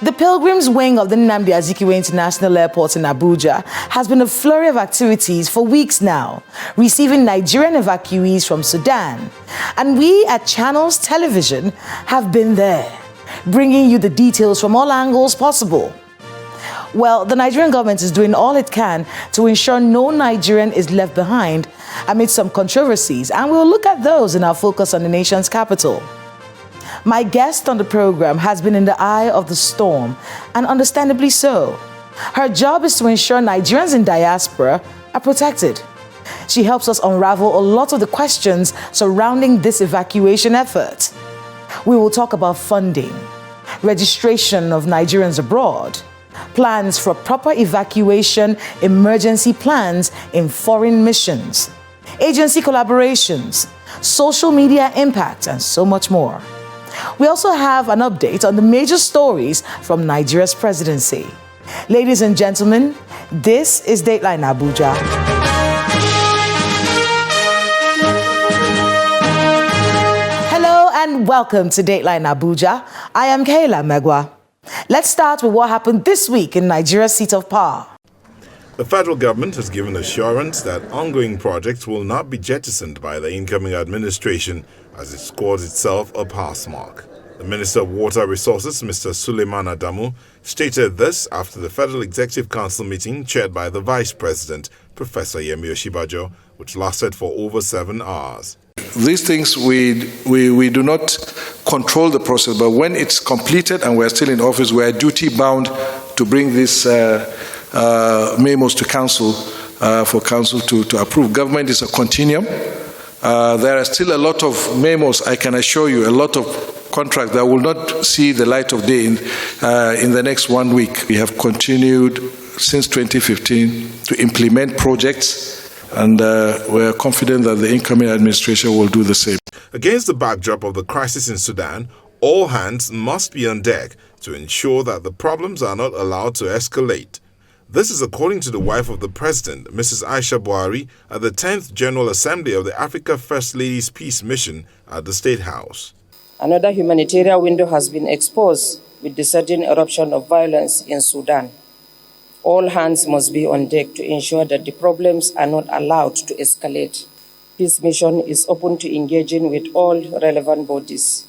The Pilgrims wing of the Nnamdi Azikiwe International Airport in Abuja has been a flurry of activities for weeks now, receiving Nigerian evacuees from Sudan. And we at Channels Television have been there, bringing you the details from all angles possible. Well, the Nigerian government is doing all it can to ensure no Nigerian is left behind amid some controversies, and we'll look at those in our focus on the nation's capital. My guest on the program has been in the eye of the storm, and understandably so. Her job is to ensure Nigerians in diaspora are protected. She helps us unravel a lot of the questions surrounding this evacuation effort. We will talk about funding, registration of Nigerians abroad, plans for proper evacuation, emergency plans in foreign missions, agency collaborations, social media impact, and so much more. We also have an update on the major stories from Nigeria's presidency. Ladies and gentlemen, this is Dateline Abuja. Hello and welcome to Dateline Abuja. I am Kayla Megwa. Let's start with what happened this week in Nigeria's seat of power. The federal government has given assurance that ongoing projects will not be jettisoned by the incoming administration as it scores itself a pass mark. The Minister of Water Resources, Mr. Suleiman Adamu, stated this after the Federal Executive Council meeting chaired by the Vice President, Professor Yemi Oshibajo, which lasted for over 7 hours. These things, we do not control the process, but when it's completed and we're still in office, we are duty-bound to bring these memos to council for council to approve. Government is a continuum. There are still a lot of memos, I can assure you, a lot of contracts that will not see the light of day in the next 1 week. We have continued since 2015 to implement projects, and we're confident that the incoming administration will do the same. Against the backdrop of the crisis in Sudan, all hands must be on deck to ensure that the problems are not allowed to escalate. This is according to the wife of the president, Mrs. Aisha Buhari, at the 10th General Assembly of the Africa First Ladies Peace Mission at the State House. Another humanitarian window has been exposed with the sudden eruption of violence in Sudan. All hands must be on deck to ensure that the problems are not allowed to escalate. Peace Mission is open to engaging with all relevant bodies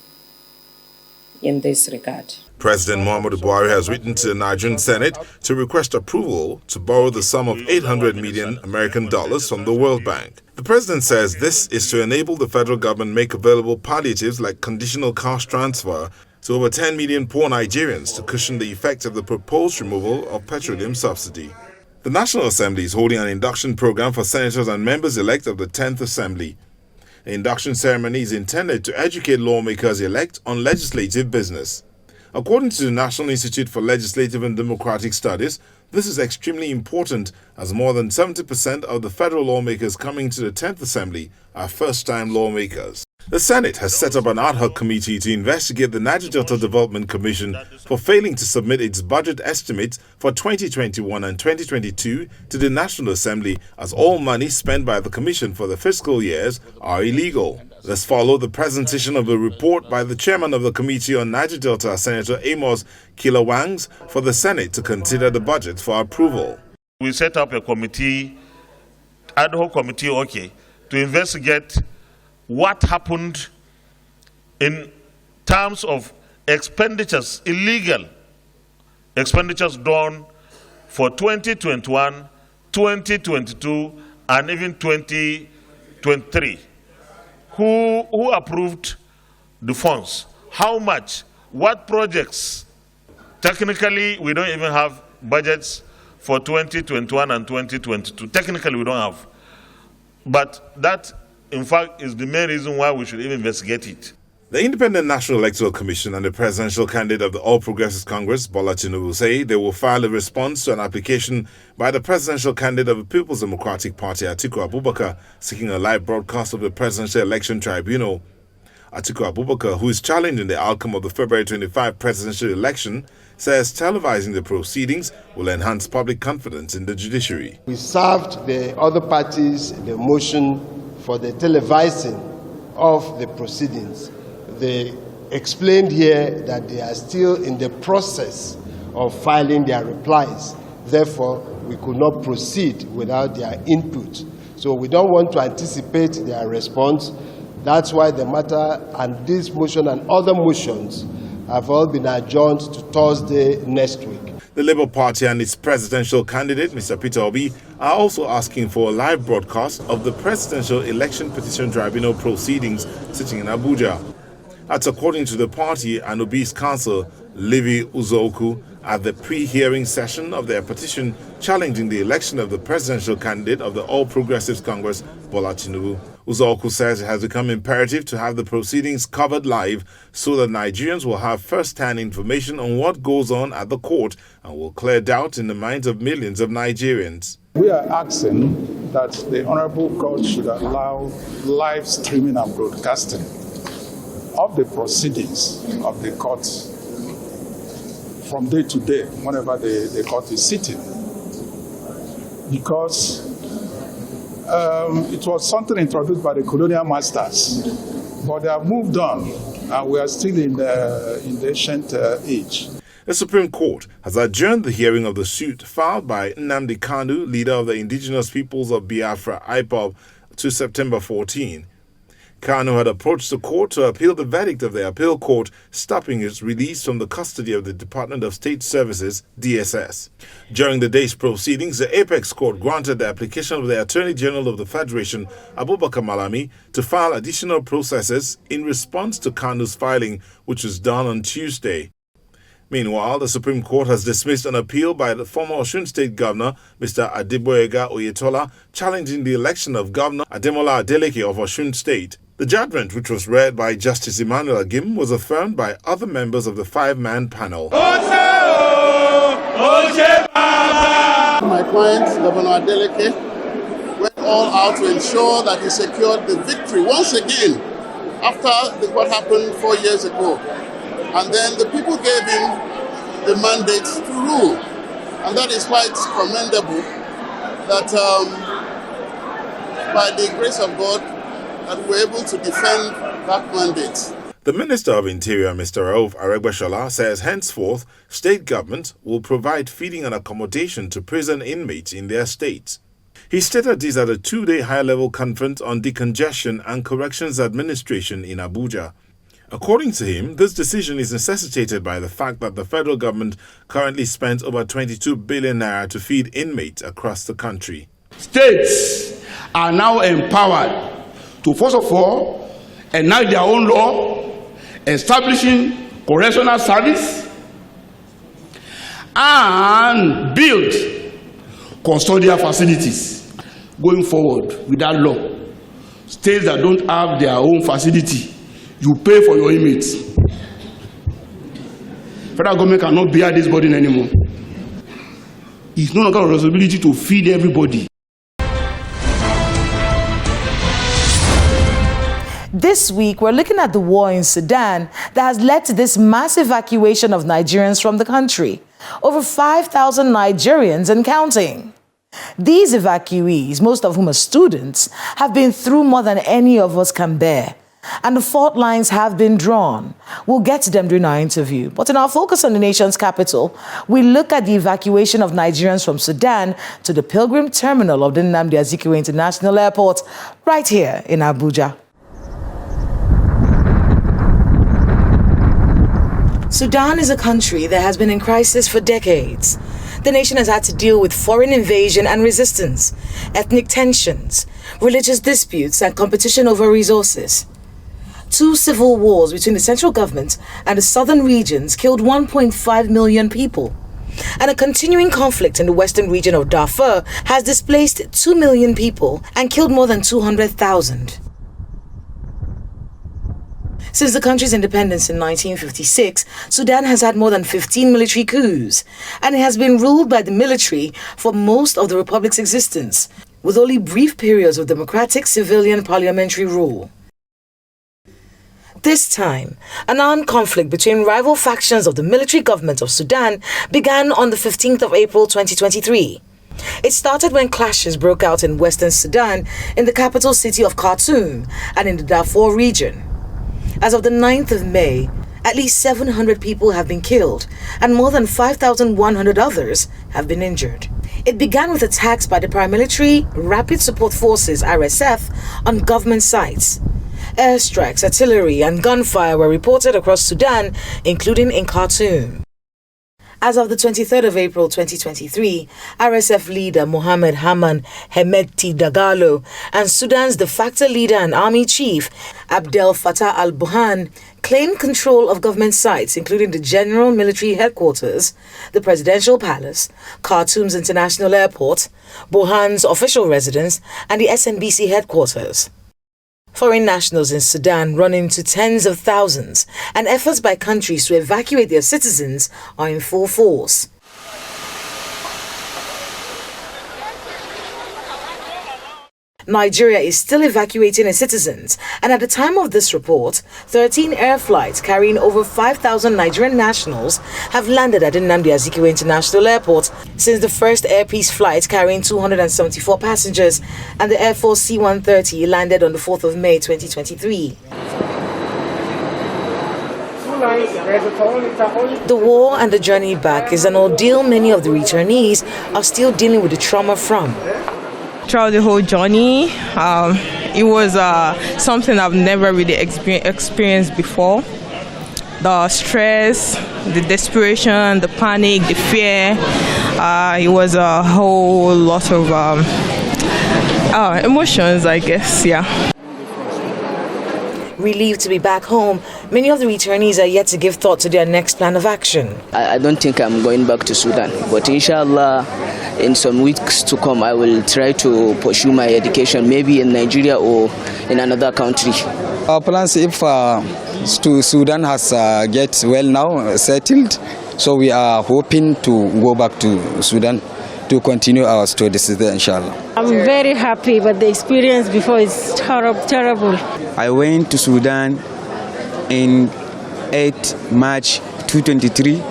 in this regard. President Muhammadu Buhari has written to the Nigerian Senate to request approval to borrow the sum of $800 million American dollars from the World Bank. The president says this is to enable the federal government make available palliatives like conditional cash transfer to over 10 million poor Nigerians to cushion the effect of the proposed removal of petroleum subsidy. The National Assembly is holding an induction program for senators and members-elect of the 10th Assembly. The induction ceremony is intended to educate lawmakers-elect on legislative business. According to the National Institute for Legislative and Democratic Studies, this is extremely important as more than 70% of the federal lawmakers coming to the 10th Assembly are first-time lawmakers. The Senate has set up an ad hoc committee to investigate the Niger Delta Development Commission for failing to submit its budget estimates for 2021 and 2022 to the National Assembly, as all money spent by the Commission for the fiscal years are illegal. Let's follow the presentation of a report by the chairman of the Committee on Niger Delta, Senator Amos Kilawangs, for the Senate to consider the budget for approval. We set up a committee, ad hoc committee, to investigate what happened in terms of expenditures, illegal expenditures done for 2021, 2022, and even 2023. Who approved the funds? How much? What projects? Technically, we don't even have budgets for 2021 and 2022. Technically, we don't have. But that, in fact, is the main reason why we should even investigate it. The Independent National Electoral Commission and the presidential candidate of the All Progressives Congress, Bola Tinubu, say they will file a response to an application by the presidential candidate of the People's Democratic Party, Atiku Abubakar, seeking a live broadcast of the Presidential Election Tribunal. Atiku Abubakar, who is challenging the outcome of the February 25 presidential election, says televising the proceedings will enhance public confidence in the judiciary. We served the other parties the motion for the televising of the proceedings. They explained here that they are still in the process of filing their replies. Therefore, we could not proceed without their input. So we don't want to anticipate their response. That's why the matter and this motion and other motions have all been adjourned to Thursday next week. The Labour Party and its presidential candidate, Mr. Peter Obi, are also asking for a live broadcast of the Presidential Election Petition Tribunal proceedings sitting in Abuja. That's according to the party and Obi's counsel, Levi Uzoku, at the pre-hearing session of their petition challenging the election of the presidential candidate of the All Progressives Congress, Bola Tinubu. Uzoku says it has become imperative to have the proceedings covered live so that Nigerians will have first-hand information on what goes on at the court and will clear doubt in the minds of millions of Nigerians. We are asking that the Honorable Court should allow live streaming and broadcasting of the proceedings of the court from day to day, whenever the court is sitting. Because it was something introduced by the colonial masters, but they have moved on, and we are still in the ancient age. The Supreme Court has adjourned the hearing of the suit filed by Nnamdi Kanu, leader of the Indigenous Peoples of Biafra, IPOB, to September 14. Kanu had approached the court to appeal the verdict of the appeal court, stopping his release from the custody of the Department of State Services, DSS. During the day's proceedings, the Apex Court granted the application of the Attorney General of the Federation, Abubakar Malami, to file additional processes in response to Kanu's filing, which was done on Tuesday. Meanwhile, the Supreme Court has dismissed an appeal by the former Osun State Governor, Mr. Adeboyega Oyetola, challenging the election of Governor Ademola Adeleke of Osun State. The judgment, which was read by Justice Emmanuel Agim, was affirmed by other members of the five-man panel. My client, Governor Adeleke, went all out to ensure that he secured the victory once again after what happened 4 years ago. And then the people gave him the mandate to rule. And that is quite commendable that by the grace of God, that we're able to defend that mandate. The Minister of Interior, Mr. Rauf Aregbesola, says henceforth, state government will provide feeding and accommodation to prison inmates in their states. He stated this at a two-day high-level conference on decongestion and corrections administration in Abuja. According to him, this decision is necessitated by the fact that the federal government currently spends over 22 billion naira to feed inmates across the country. States are now empowered to, first of all, enact their own law, establishing correctional service, and build custodial facilities. Going forward with that law, states that don't have their own facility, you pay for your inmates. Federal government cannot bear this burden anymore. It's no longer a responsibility to feed everybody. This week, we're looking at the war in Sudan that has led to this mass evacuation of Nigerians from the country. Over 5,000 Nigerians and counting. These evacuees, most of whom are students, have been through more than any of us can bear. And the fault lines have been drawn. We'll get to them during our interview. But in our focus on the nation's capital, we look at the evacuation of Nigerians from Sudan to the pilgrim terminal of the Nnamdi Azikiwe International Airport right here in Abuja. Sudan is a country that has been in crisis for decades. The nation has had to deal with foreign invasion and resistance, ethnic tensions, religious disputes, and competition over resources. 2 civil wars between the central government and the southern regions killed 1.5 million people. And a continuing conflict in the western region of Darfur has displaced 2 million people and killed more than 200,000. Since the country's independence in 1956, Sudan has had more than 15 military coups, and it has been ruled by the military for most of the republic's existence, with only brief periods of democratic civilian parliamentary rule. This time, an armed conflict between rival factions of the military government of Sudan began on the 15th of April 2023. It started when clashes broke out in western Sudan, in the capital city of Khartoum, and in the Darfur region. As of the 9th of May, At least 700 people have been killed and more than 5,100 others have been injured. It began with attacks by the paramilitary Rapid Support Forces (RSF) on government sites. Airstrikes, artillery and gunfire were reported across Sudan, including in Khartoum. As of the 23rd of April 2023, RSF leader Mohammed Haman Hemedti Dagalo and Sudan's de facto leader and army chief Abdel Fattah al-Burhan claimed control of government sites, including the General Military Headquarters, the Presidential Palace, Khartoum's International Airport, Burhan's official residence, and the SNBC headquarters. Foreign nationals in Sudan run into tens of thousands, and efforts by countries to evacuate their citizens are in full force. Nigeria is still evacuating its citizens, and at the time of this report, 13 air flights carrying over 5,000 Nigerian nationals have landed at Nnamdi Azikiwe International Airport since the first Air Peace flight carrying 274 passengers and the Air Force C-130 landed on the 4th of May 2023. The war and the journey back is an ordeal many of the returnees are still dealing with the trauma from. Throughout the whole journey, it was something I've never really experienced before. The stress, the desperation, the panic, the fear, it was a whole lot of emotions, I guess, yeah. Relieved to be back home, many of the returnees are yet to give thought to their next plan of action. I don't think I'm going back to Sudan, but inshallah, in some weeks to come, I will try to pursue my education, maybe in Nigeria or in another country. Our plans, if to Sudan has get well now, settled, so we are hoping to go back to Sudan to continue our studies there, inshallah. I'm very happy, but the experience before is terrible. I went to Sudan in 8 March 2023.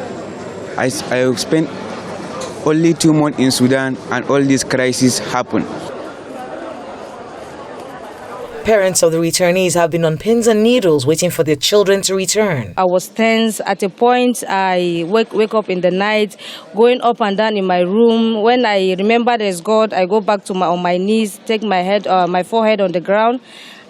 I spent only 2 months in Sudan and all this crisis happened. Parents of the returnees have been on pins and needles waiting for their children to return. I was tense. At a point, I wake up in the night, going up and down in my room. When I remember there's God, I go back to on my knees, take my forehead on the ground.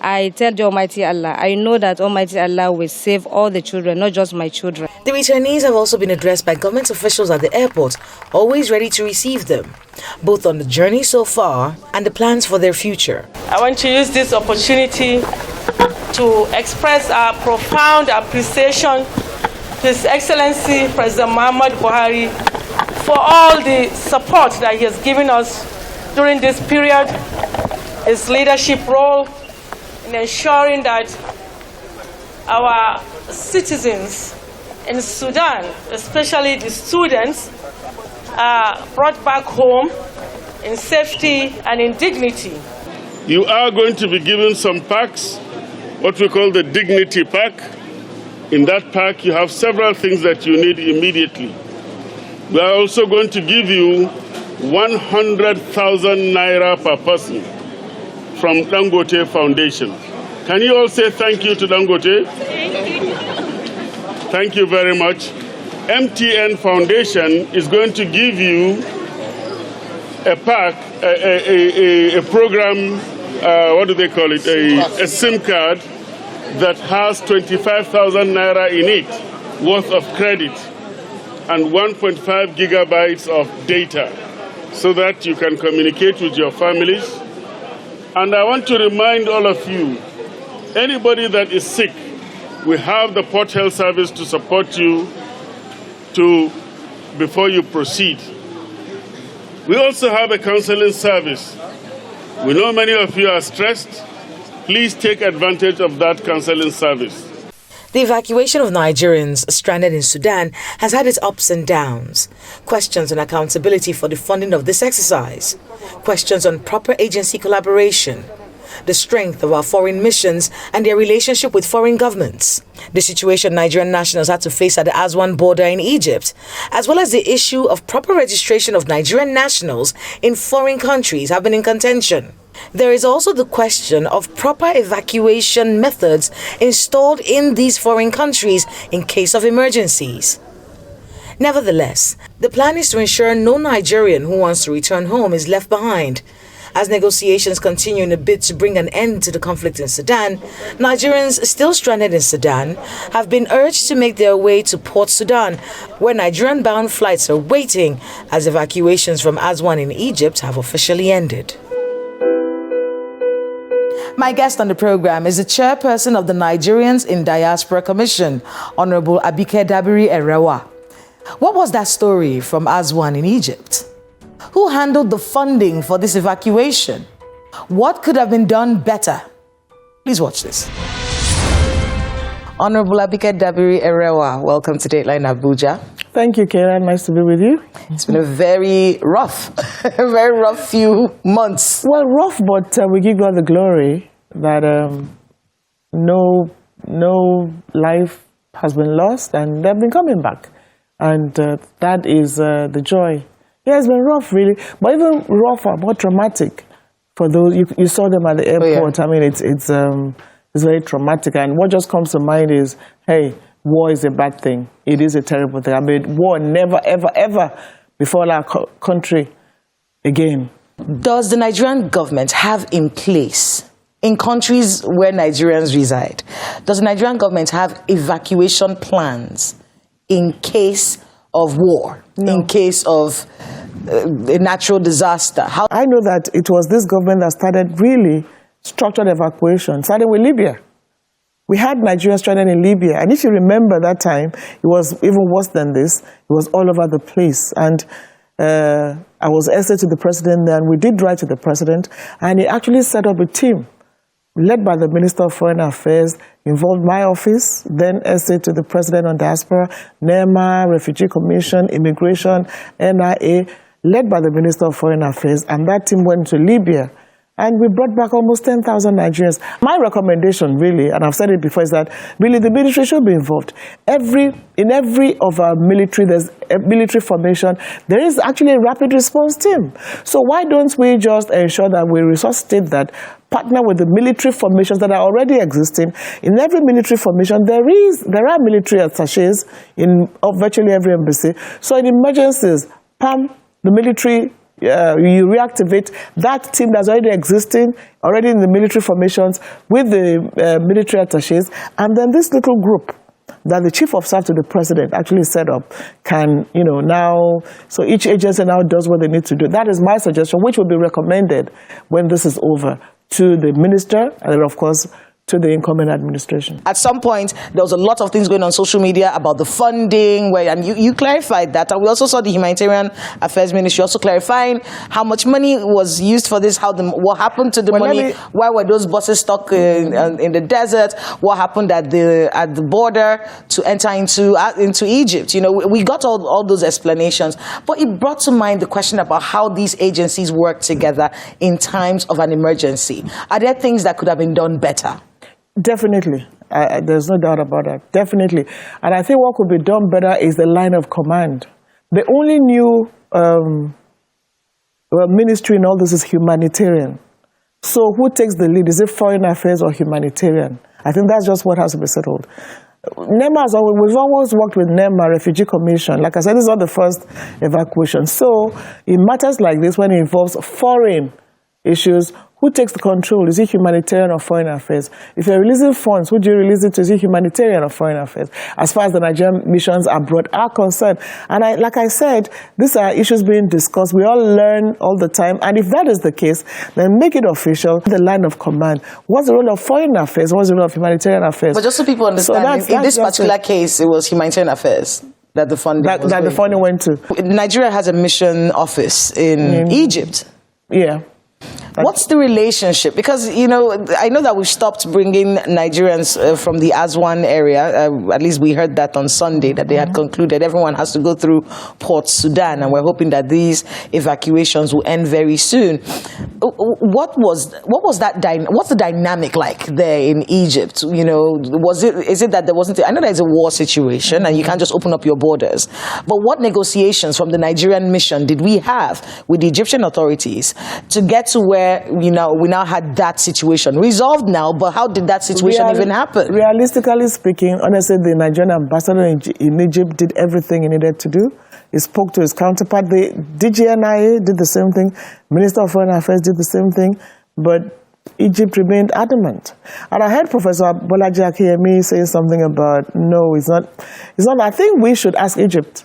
I tell the Almighty Allah, I know that Almighty Allah will save all the children, not just my children. The returnees have also been addressed by government officials at the airport, always ready to receive them, both on the journey so far and the plans for their future. I want to use this opportunity to express our profound appreciation to His Excellency President Muhammad Buhari for all the support that he has given us during this period, his leadership role in ensuring that our citizens in Sudan, especially the students, are brought back home in safety and in dignity. You are going to be given some packs, what we call the Dignity Pack. In that pack, you have several things that you need immediately. We are also going to give you 100,000 naira per person from Dangote Foundation. Can you all say thank you to Dangote? Thank you. Thank you very much. MTN Foundation is going to give you a pack, a program, what do they call it? A SIM card that has 25,000 naira in it worth of credit and 1.5 gigabytes of data so that you can communicate with your families. And I want to remind all of you, anybody that is sick, we have the Port Health Service to support you before you proceed. We also have a counseling service. We know many of you are stressed. Please take advantage of that counseling service. The evacuation of Nigerians stranded in Sudan has had its ups and downs. Questions on accountability for the funding of this exercise. Questions on proper agency collaboration. The strength of our foreign missions and their relationship with foreign governments. The situation Nigerian nationals had to face at the Aswan border in Egypt, as well as the issue of proper registration of Nigerian nationals in foreign countries have been in contention. There is also the question of proper evacuation methods installed in these foreign countries in case of emergencies. Nevertheless, the plan is to ensure no Nigerian who wants to return home is left behind. As negotiations continue in a bid to bring an end to the conflict in Sudan, Nigerians still stranded in Sudan have been urged to make their way to Port Sudan, where Nigerian-bound flights are waiting as evacuations from Aswan in Egypt have officially ended. My guest on the program is the chairperson of the Nigerians in Diaspora Commission, Honorable Abike Dabiri Erewa. What was that story from Aswan in Egypt? Who handled the funding for this evacuation? What could have been done better? Please watch this. Honorable Abike Dabiri Erewa, welcome to Dateline Abuja. Thank you, Kayla. Nice to be with you. It's been a very rough few months. Well, rough, but we give God the glory that no life has been lost and they've been coming back. And that is the joy. Yeah, it's been rough, really, but even rougher, more traumatic for those you saw them at the airport. Oh, yeah. I mean, it's very traumatic, and what just comes to mind is, hey, war is a bad thing. It is a terrible thing. I mean, war never, ever, ever befall our country again. Does the Nigerian government have in place, in countries where Nigerians reside, does the Nigerian government have evacuation plans in case of war, in case of a natural disaster? I know that it was this government that started really structured evacuation, started with Libya. We had Nigerians stranded in Libya, and if you remember that time, it was even worse than this. It was all over the place, and I was essayed to the president there, and we did write to the president, and he actually set up a team led by the Minister of Foreign Affairs, involved my office, then essayed to the President on Diaspora, NEMA, Refugee Commission, Immigration, NIA, led by the Minister of Foreign Affairs, and that team went to Libya. And we brought back almost 10,000 Nigerians. My recommendation, really, and I've said it before, is that really the military should be involved. In every of our military, there's a military formation, there is actually a rapid response team. So why don't we just ensure that we resuscitate that, partner with the military formations that are already existing? In every military formation, there are military attachés of virtually every embassy. So in emergencies, PAM, the military, you reactivate that team that's already existing, already in the military formations with the military attachés, and then this little group that the chief of staff to the president actually set up can, now, so each agency now does what they need to do. That is my suggestion, which will be recommended when this is over to the minister and then, of course, to the incoming administration. At some point, there was a lot of things going on social media about the funding, and you clarified that. And we also saw the Humanitarian Affairs Ministry also clarifying how much money was used for this, what happened to the money, why were those buses stuck in the desert, what happened at the border to enter into Egypt. We got all those explanations, but it brought to mind the question about how these agencies work together in times of an emergency. Are there things that could have been done better? Definitely. There's no doubt about that. Definitely. And I think what could be done better is the line of command. The only new ministry in all this is humanitarian. So who takes the lead? Is it foreign affairs or humanitarian? I think that's just what has to be settled. NEMA we've always worked with NEMA, Refugee Commission. Like I said, this is not the first evacuation. So in matters like this, when it involves foreign issues, who takes the control? Is it humanitarian or foreign affairs? If you're releasing funds, who do you release it to? Is it humanitarian or foreign affairs? As far as the Nigerian missions abroad are concerned. And like I said, these are issues being discussed. We all learn all the time. And if that is the case, then make it official, the line of command. What's the role of foreign affairs? What's the role of humanitarian affairs? But just so people understand, in this particular case, it was humanitarian affairs that the funding the funding went to. Nigeria has a mission office in Egypt. Yeah. What's the relationship? Because, I know that we've stopped bringing Nigerians from the Aswan area. At least we heard that on Sunday, that they had concluded everyone has to go through Port Sudan, and we're hoping that these evacuations will end very soon. What's the dynamic like there in Egypt? Is it that there wasn't, I know there's a war situation and you can't just open up your borders, but what negotiations from the Nigerian mission did we have with the Egyptian authorities to get to where where we now had that situation resolved now, but how did that situation even happen? Realistically speaking, honestly, the Nigerian ambassador in Egypt did everything he needed to do. He spoke to his counterpart. The DGNIA did the same thing. Minister of Foreign Affairs did the same thing, but Egypt remained adamant. And I heard Professor Bolaji Akiyemi say something about, no, it's not. I think we should ask Egypt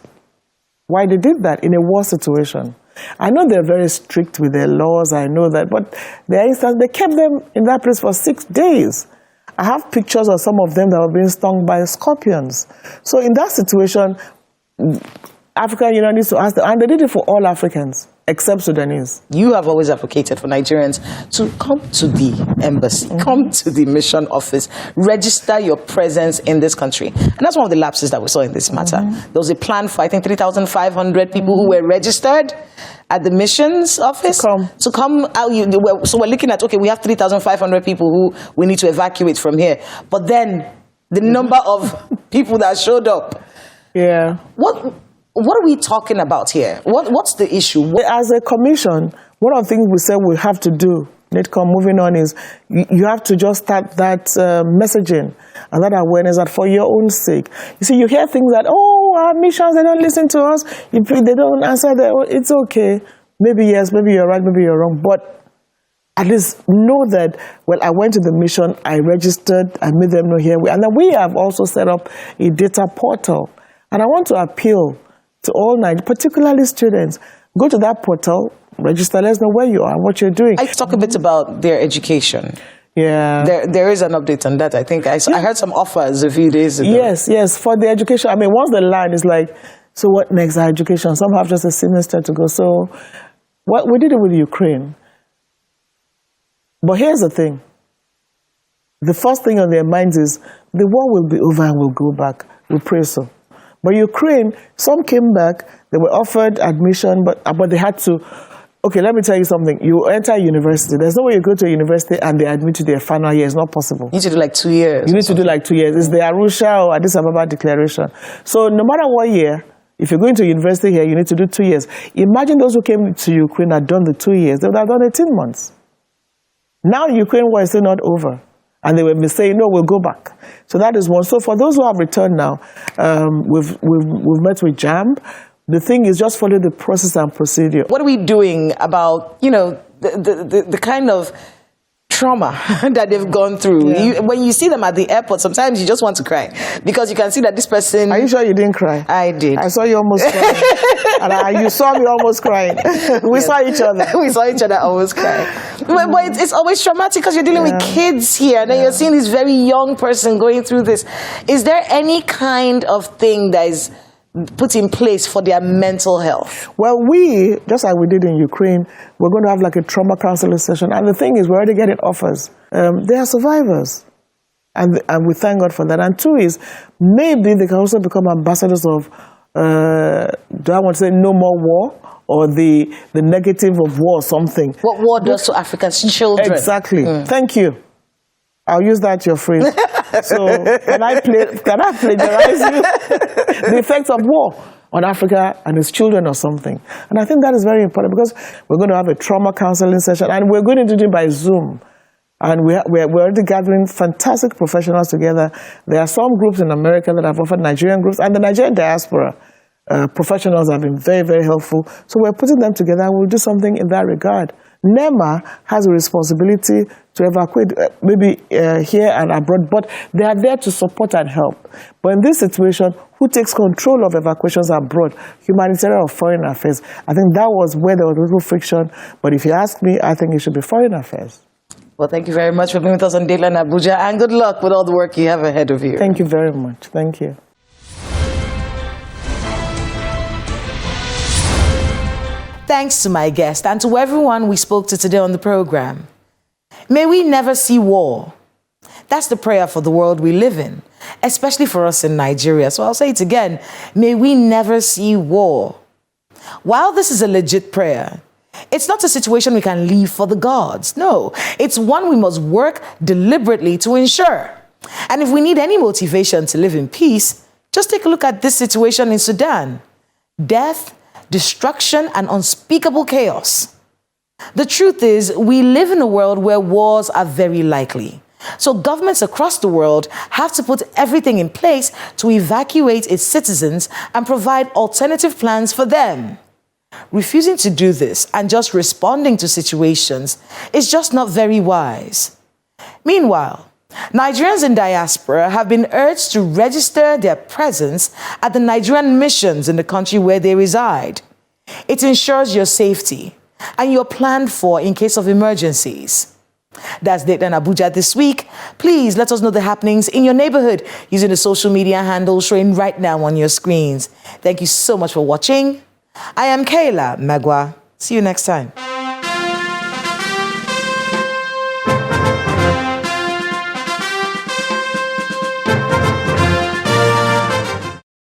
why they did that in a war situation. I know they're very strict with their laws, I know that, but their instance, they kept them in that place for 6 days. I have pictures of some of them that were being stung by scorpions. So in that situation, African Union needs to ask them, and they did it for all Africans, except Sudanese. You have always advocated for Nigerians to come to the embassy, come to the mission office, register your presence in this country. And that's one of the lapses that we saw in this matter. There was a plan for, I think, 3,500 people who were registered at the missions office to come out. So we're looking at, okay, we have 3,500 people who we need to evacuate from here. But then the number of people that showed up. Yeah. What are we talking about here? What's the issue? As a commission, one of the things we said we have to do, NITCOM, moving on, is you have to just start that messaging and that awareness that for your own sake. You see, you hear things that, oh, our missions, they don't listen to us. They don't answer. It's okay. Maybe yes, maybe you're right, maybe you're wrong. But at least know that, well, I went to the mission, I registered, I made them know here. And then we have also set up a data portal. And I want to appeal to all Nigerians, particularly students, go to that portal, register, let us know where you are, what you're doing. I talk a bit about their education. Yeah. There is an update on that. I think I heard some offers a few days ago. Yes, for the education. I mean, once the line is like, so what next? Our education. Some have just a semester to go. So we did it with Ukraine. But here's the thing. The first thing on their minds is the war will be over and we'll go back. We pray so. But Ukraine, some came back, they were offered admission, but they had to, okay, let me tell you something. You enter a university, there's no way you go to a university and they admit you their final year. It's not possible. You need to do like 2 years. You need to do like 2 years. It's the Arusha or Addis Ababa Declaration. So no matter what year, if you're going to university here, you need to do 2 years. Imagine those who came to Ukraine had done the 2 years. They would have done 18 months. Now the Ukraine war is still not over. And they will be saying, no, we'll go back. So that is one. So for those who have returned now, we've met with JAMB. The thing is just follow the process and procedure. What are we doing about, the kind of trauma that they've gone through? Yeah. When you see them at the airport, sometimes you just want to cry because you can see that this person... Are you sure you didn't cry? I did. I saw you almost crying. And you saw me almost crying. We saw each other. We saw each other almost crying. But it's always traumatic because you're dealing with kids here and then you're seeing this very young person going through this. Is there any kind of thing that is put in place for their mental health? Well, just like we did in Ukraine, we're going to have like a trauma counseling session. And the thing is, we're already getting offers. They are survivors. And we thank God for that. And two is, maybe they can also become ambassadors of, do I want to say no more war? Or the negative of war or something. What war does to Africa's children. Exactly. Thank you. I'll use that your phrase. So can I plagiarize you? The effects of war on Africa and its children or something. And I think that is very important because we're going to have a trauma counseling session and we're going to do it by Zoom. And we're already gathering fantastic professionals together. There are some groups in America that have offered Nigerian groups and the Nigerian diaspora. Professionals have been very, very helpful. So we're putting them together and we'll do something in that regard. NEMA has a responsibility to evacuate, maybe here and abroad, but they are there to support and help. But in this situation, who takes control of evacuations abroad? Humanitarian or Foreign Affairs? I think that was where there was a little friction. But if you ask me, I think it should be Foreign Affairs. Well, thank you very much for being with us on Dateline Abuja, and good luck with all the work you have ahead of you. Thank you very much. Thank you. Thanks to my guest and to everyone we spoke to today on the program. May we never see war. That's the prayer for the world we live in, especially for us in Nigeria. So I'll say it again. May we never see war. While this is a legit prayer, it's not a situation we can leave for the gods. No, it's one we must work deliberately to ensure. And if we need any motivation to live in peace, just take a look at this situation in Sudan. Death, destruction, and unspeakable chaos. The truth is, we live in a world where wars are very likely. So governments across the world have to put everything in place to evacuate its citizens and provide alternative plans for them. Refusing to do this and just responding to situations is just not very wise. Meanwhile, Nigerians in diaspora have been urged to register their presence at the Nigerian missions in the country where they reside. It ensures your safety and you're planned for in case of emergencies. That's Dateline Abuja this week. Please let us know the happenings in your neighborhood using the social media handles showing right now on your screens. Thank you so much for watching. I am Kayla Magwa. See you next time.